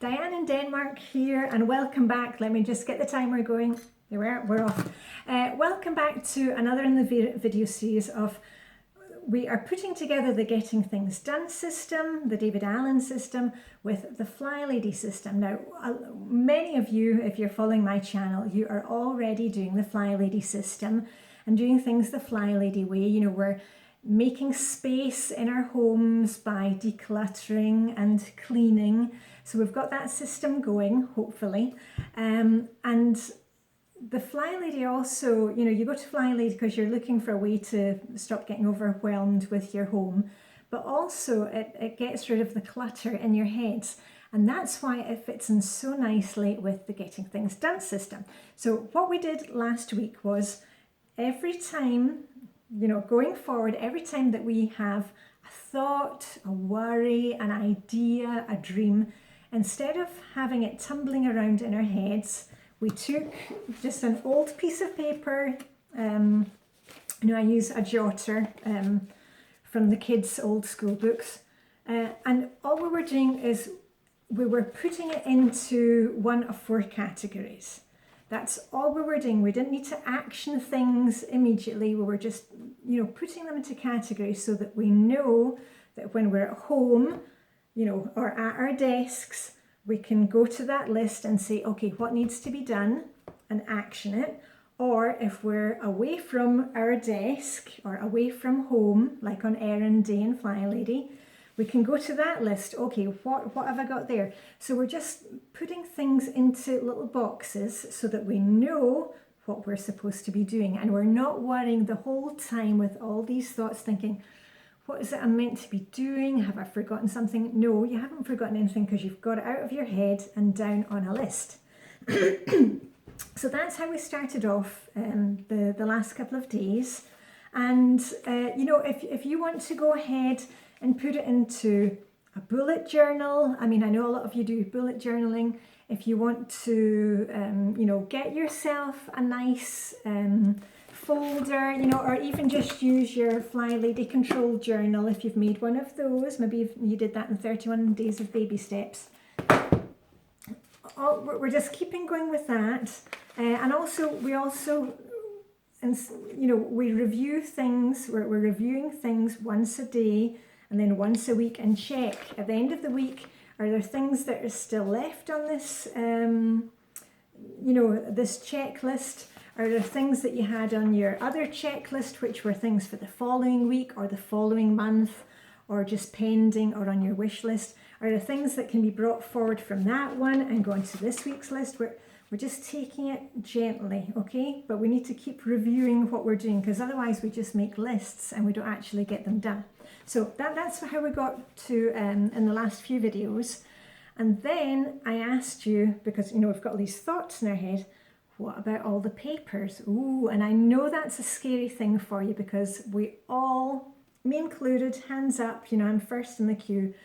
Diane in Denmark here, and welcome back. Let me just get the timer going. There we're off. Welcome back to another in the video series of, we are putting together the Getting Things Done system, the David Allen system, with the FlyLady system. Now, many of you, if you're following my channel, you are already doing the FlyLady system and doing things the FlyLady way. You know, we're making space in our homes by decluttering and cleaning. So we've got that system going, hopefully. And the FlyLady also, you know, you go to FlyLady because you're looking for a way to stop getting overwhelmed with your home, but also it gets rid of the clutter in your heads. And that's why it fits in so nicely with the Getting Things Done system. So what we did last week was every time, you know, going forward, every time that we have a thought, a worry, an idea, a dream, instead of having it tumbling around in our heads, we took just an old piece of paper. You know, I use a jotter from the kids' old school books. And all we were doing is we were putting it into one of 4 categories. That's all we were doing. We didn't need to action things immediately. We were just, you know, putting them into categories so that we know that when we're at home, you know, or at our desks, we can go to that list and say, okay, what needs to be done, and action it. Or if we're away from our desk or away from home, like on errand day in FlyLady, we can go to that list. Okay, what have I got there? So we're just putting things into little boxes so that we know what we're supposed to be doing. And we're not worrying the whole time with all these thoughts thinking, what is it I'm meant to be doing? Have I forgotten something? No, you haven't forgotten anything because you've got it out of your head and down on a list. So that's how we started off the last couple of days. And, you know, if you want to go ahead and put it into a bullet journal. I mean, I know a lot of you do bullet journaling. If you want to, you know, get yourself a nice folder, you know, or even just use your FlyLady control journal if you've made one of those. Maybe you did that in 31 days of Babysteps. We're just keeping going with that. And also, and you know, we review things, we're reviewing things once a day and then once a week, and check at the end of the week, are there things that are still left on this, you know, this checklist? Are there things that you had on your other checklist, which were things for the following week or the following month, or just pending or on your wish list? Are there things that can be brought forward from that one and go into this week's list? We're just taking it gently, okay? But we need to keep reviewing what we're doing, because otherwise we just make lists and we don't actually get them done. So that's how we got to in the last few videos. And then I asked you, because, you know, we've got all these thoughts in our head, what about all the papers? Ooh, and I know that's a scary thing for you, because we all, me included, hands up, you know, I'm first in the queue.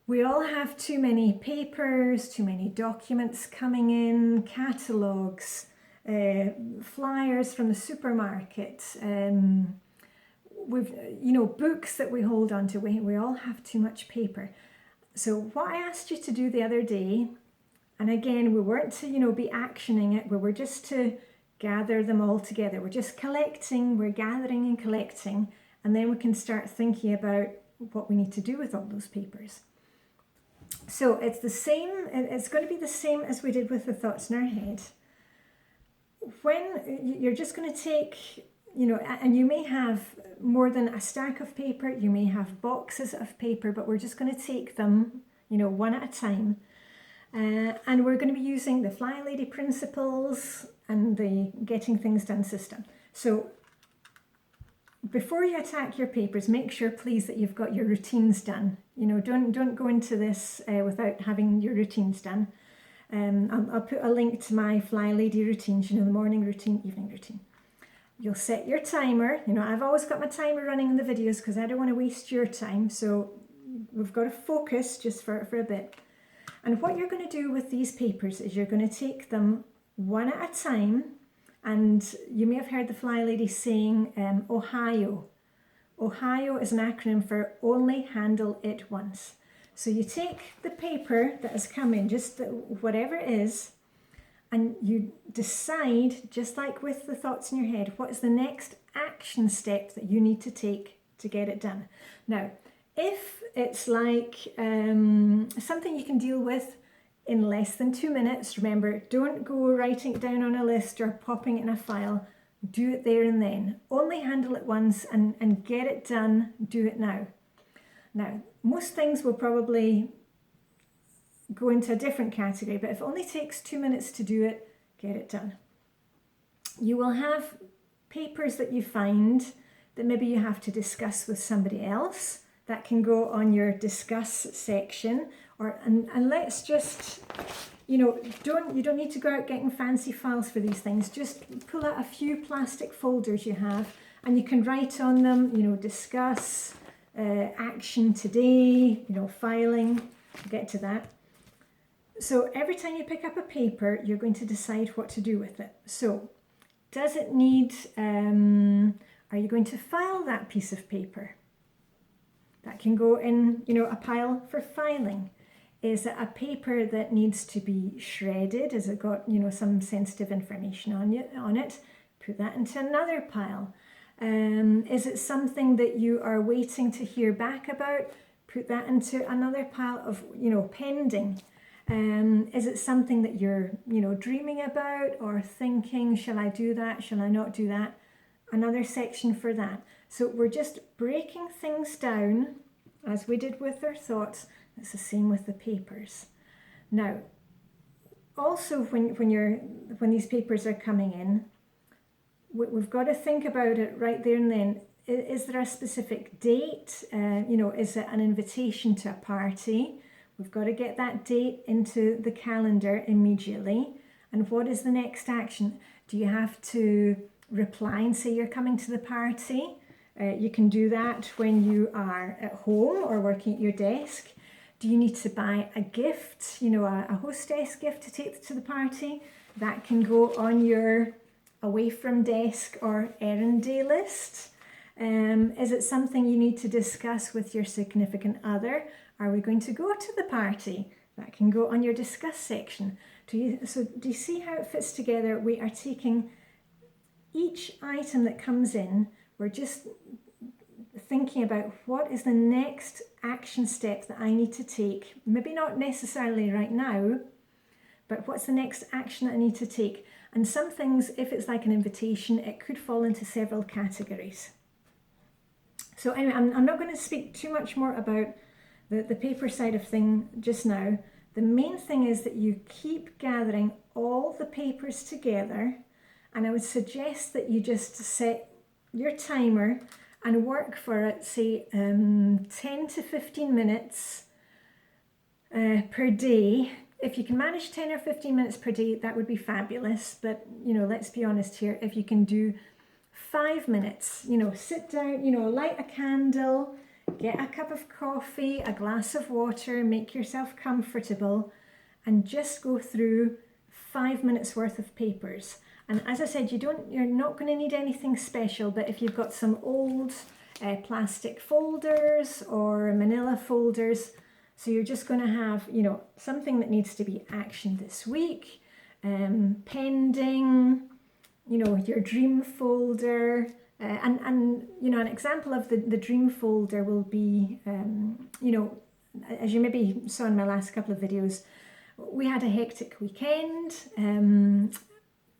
We all have too many papers, too many documents coming in, catalogues, flyers from the supermarket, we've, you know, books that we hold on to. We all have too much paper. So what I asked you to do the other day, and again, we weren't to, you know, be actioning it, we were just to gather them all together. We're just collecting, we're gathering and collecting, and then we can start thinking about what we need to do with all those papers. So it's the same, it's going to be the same as we did with the thoughts in our head. When you're just going to take, you know, and you may have more than a stack of paper, you may have boxes of paper, but we're just going to take them, you know, one at a time. And we're going to be using the FlyLady principles and the Getting Things Done system. So before you attack your papers, make sure, please, that you've got your routines done. You know, don't go into this without having your routines done. I'll put a link to my FlyLady routines, you know, the morning routine, evening routine. You'll set your timer. You know, I've always got my timer running in the videos because I don't want to waste your time. So we've got to focus just for a bit. And what you're going to do with these papers is you're going to take them one at a time. And you may have heard the FlyLady saying Ohio. Ohio is an acronym for only handle it once. So you take the paper that has come in, just whatever it is, and you decide, just like with the thoughts in your head, what is the next action step that you need to take to get it done. Now, if it's like something you can deal with in less than 2 minutes, remember, don't go writing it down on a list or popping it in a file. Do it there and then. Only handle it once and get it done. Do it now. Now, most things will probably go into a different category, but if it only takes 2 minutes to do it, get it done. You will have papers that you find that maybe you have to discuss with somebody else. That can go on your discuss section, and let's just, you don't need to go out getting fancy files for these things. Just pull out a few plastic folders you have, and you can write on them, discuss, action today, filing. We'll get to that. So every time you pick up a paper, you're going to decide what to do with it. So does it need, are you going to file that piece of paper? That can go in, a pile for filing. Is it a paper that needs to be shredded? Has it got, some sensitive information on it? Put that into another pile. Is it something that you are waiting to hear back about? Put that into another pile of, pending. Is it something that you're, dreaming about or thinking, shall I do that? Shall I not do that? Another section for that. So we're just breaking things down as we did with our thoughts. It's the same with the papers. Now, also when these papers are coming in, we've got to think about it right there and then. Is there a specific date? Is it an invitation to a party? We've got to get that date into the calendar immediately. And what is the next action? Do you have to reply and say you're coming to the party? You can do that when you are at home or working at your desk. Do you need to buy a gift, a hostess gift to take to the party? That can go on your away from desk or errand day list. Is it something you need to discuss with your significant other? Are we going to go to the party? That can go on your discuss section. Do you see how it fits together? We are taking each item that comes in, we're just thinking about what is the next action step that I need to take. Maybe not necessarily right now, but what's the next action that I need to take? And some things, if it's like an invitation, it could fall into several categories. So anyway, I'm not going to speak too much more about the paper side of thing just now. The main thing is that you keep gathering all the papers together, and I would suggest that you just set your timer and work for it, say 10 to 15 minutes per day. If you can manage 10 or 15 minutes per day, that would be fabulous. But, let's be honest here, if you can do 5 minutes, sit down, light a candle, get a cup of coffee, a glass of water, make yourself comfortable, and just go through 5 minutes worth of papers. And as I said, you're not going to need anything special, but if you've got some old plastic folders or manila folders, so you're just going to have, something that needs to be actioned this week, pending, your dream folder, and an example of the dream folder will be, as you maybe saw in my last couple of videos, we had a hectic weekend.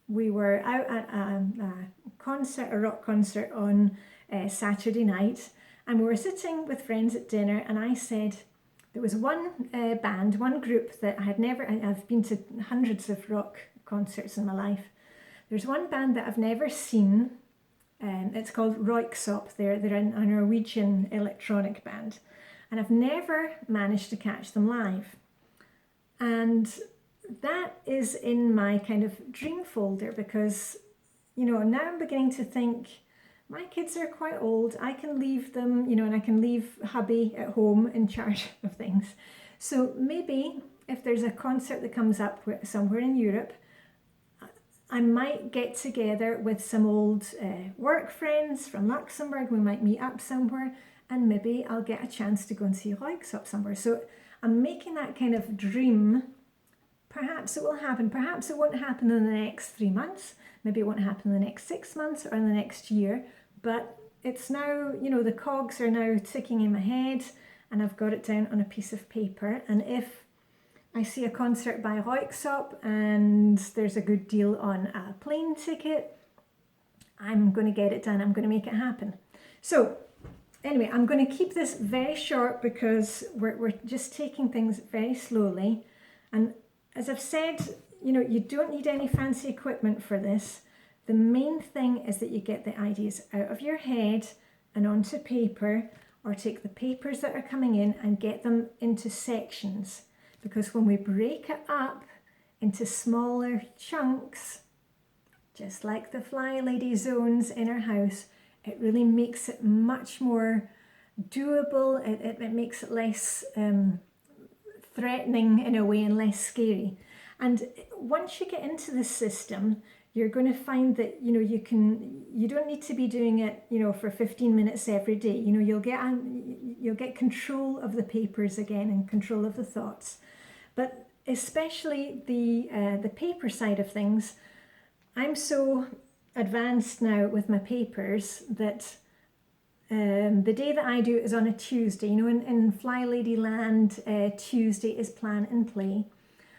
We were out at a rock concert on Saturday night, and we were sitting with friends at dinner, and I said there was one band, one group that I've been to hundreds of rock concerts in my life. There's one band that I've never seen. It's called Røyksopp. They're a Norwegian electronic band, and I've never managed to catch them live. And that is in my kind of dream folder because, now I'm beginning to think my kids are quite old. I can leave them, and I can leave hubby at home in charge of things. So maybe if there's a concert that comes up somewhere in Europe, I might get together with some old work friends from Luxembourg. We might meet up somewhere, and maybe I'll get a chance to go and see Røyksopp somewhere. So I'm making that kind of dream. Perhaps it will happen, perhaps it won't happen in the next 3 months, maybe it won't happen in the next 6 months or in the next year, but it's now, you know, the cogs are now ticking in my head and I've got it down on a piece of paper. And if I see a concert by Röyksopp and there's a good deal on a plane ticket, I'm going to get it done, I'm going to make it happen. So anyway, I'm going to keep this very short because we're just taking things very slowly. And as I've said, you know, you don't need any fancy equipment for this. The main thing is that you get the ideas out of your head and onto paper, or take the papers that are coming in and get them into sections. Because when we break it up into smaller chunks, just like the FlyLady zones in our house, it really makes it much more doable. It makes it less threatening in a way and less scary. And once you get into the system, you're going to find that, you know, you don't need to be doing it, you know, for 15 minutes every day. You know, you'll get control of the papers again and control of the thoughts. But especially the paper side of things, I'm so advanced now with my papers that the day that I do it is on a Tuesday. You know, in FlyLady land, Tuesday is plan and play.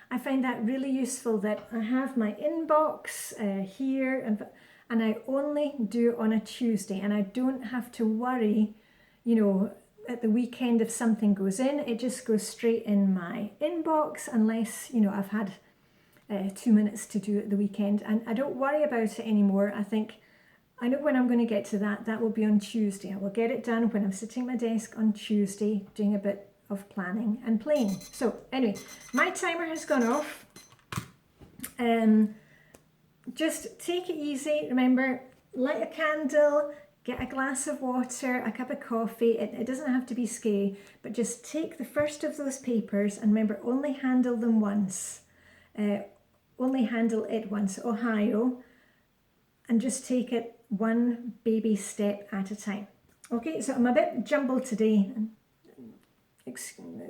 I find that really useful that I have my inbox here and I only do it on a Tuesday, and I don't have to worry, you know, at the weekend if something goes in. It just goes straight in my inbox unless, you know, I've had 2 minutes to do it at the weekend, and I don't worry about it anymore. I think I know when I'm going to get to that. That will be on Tuesday. I will get it done when I'm sitting at my desk on Tuesday doing a bit of planning and playing. So anyway, my timer has gone off. Just take it easy. Remember, light a candle, get a glass of water, a cup of coffee. It doesn't have to be scary, but just take the first of those papers and remember, only handle them once. Only handle it once, Ohio, and just take it one baby step at a time. Okay, so I'm a bit jumbled today.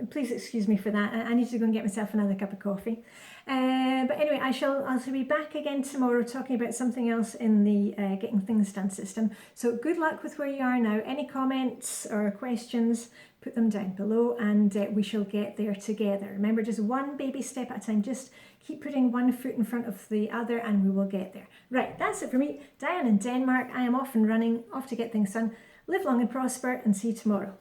Please excuse me for that. I need to go and get myself another cup of coffee. But anyway, I'll be back again tomorrow talking about something else in the Getting Things Done system. So good luck with where you are now. Any comments or questions, put them down below, and we shall get there together. Remember, just one baby step at a time. Just keep putting one foot in front of the other and we will get there. Right, that's it for me. Diane in Denmark. I am off and running, off to get things done. Live long and prosper, and see you tomorrow.